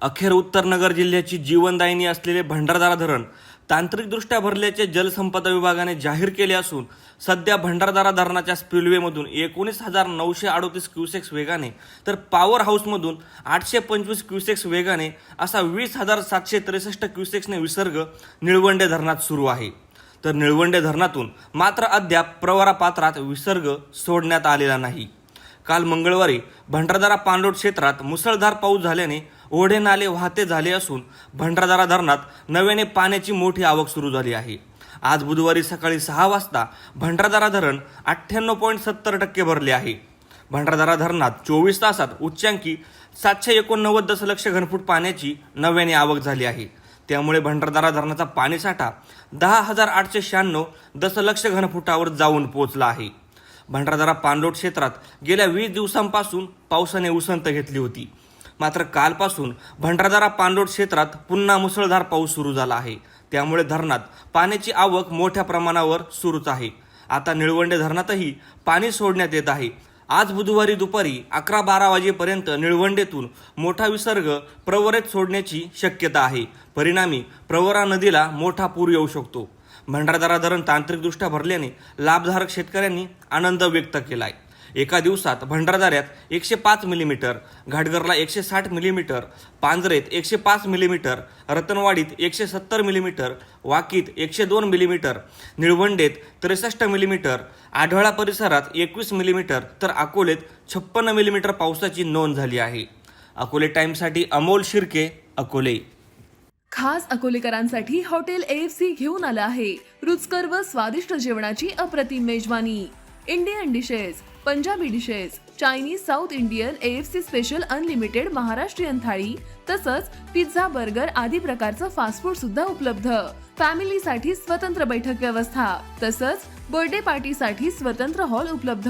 अखेर उत्तर नगर जिल्ह्याची जीवनदायिनी असलेले भंडारदरा धरण तांत्रिकदृष्ट्या भरल्याचे जलसंपदा विभागाने जाहीर केले असून सध्या भंडारदरा धरणाच्या स्पिलवेमधून 19,938 क्युसेक्स वेगाने तर पॉवर हाऊसमधून 825 क्युसेक्स वेगाने असा 20,763 क्युसेक्सने विसर्ग निळवंडे धरणात सुरू आहे. तर निळवंडे धरणातून मात्र अद्याप प्रवरा पात्रात विसर्ग सोडण्यात आलेला नाही. काल मंगळवारी भंडारदरा पाणलोट क्षेत्रात मुसळधार पाऊस झाल्याने ओढे नाले वाहते झाले असून भंडारदरा धरणात नव्याने पाण्याची मोठी आवक सुरू झाली आहे. आज बुधवारी सकाळी 6 वाजता भंडारदरा धरण 98.70% भरले आहे. भंडारदरा धरणात 24 तासात उच्चांकी 789 दशलक्ष घनफूट पाण्याची नव्याने आवक झाली आहे. त्यामुळे भंडारदरा धरणाचा पाणीसाठा 10,896 दशलक्ष घनफुटावर जाऊन पोहोचला आहे. भंडारदरा पाणलोट क्षेत्रात गेल्या 20 दिवसांपासून पावसाने उसंत घेतली होती. मात्र कालपासून भंडारदरा पाणलोट क्षेत्रात पुन्हा मुसळधार पाऊस सुरू झाला आहे. त्यामुळे धरणात पाण्याची आवक मोठ्या प्रमाणावर सुरूच आहे. आता निळवंडे धरणातही पाणी सोडण्यात येत आहे. आज बुधवारी दुपारी 11-12 वाजेपर्यंत निळवंडेतून मोठा विसर्ग प्रवरेत सोडण्याची शक्यता आहे. परिणामी प्रवरा नदीला मोठा पूर येऊ शकतो. भंडारदरा धरण तांत्रिकदृष्ट्या भरल्याने लाभधारक शेतकऱ्यांनी आनंद व्यक्त केलाय. एका दिवसात भंडारदऱ्यात 105 मिलीमीटर, घाटघरला 160 मिलीमीटर, पांजरेत 105 मिलीमीटर, रतनवाडीत 170 मिलीमीटर, वाकीत 102 मिलीमीटर, निळवंडेत 63 मिलीमीटर, आढळा परिसरात 21 मिलीमीटर तर अकोलेत 56 मिलीमीटर पावसाची नोंद झाली आहे. अकोले टाइम्ससाठी अमोल शिर्के, अकोले. खास अकोलेकरांसाठी हॉटेल AFC घेऊन आलं आहे रुचकर व स्वादिष्ट जेवणाची अप्रतिम मेजवानी. Indian dishes, Punjabi dishes, Chinese, south Indian, AFC special unlimited Maharashtrian थाळी तसंच पिझ्झा, बर्गर आदी प्रकारचं फास्ट फूड सुद्धा उपलब्ध. फॅमिलीसाठी स्वतंत्र बैठक व्यवस्था तसंच बर्थडे पार्टीसाठी स्वतंत्र हॉल उपलब्ध.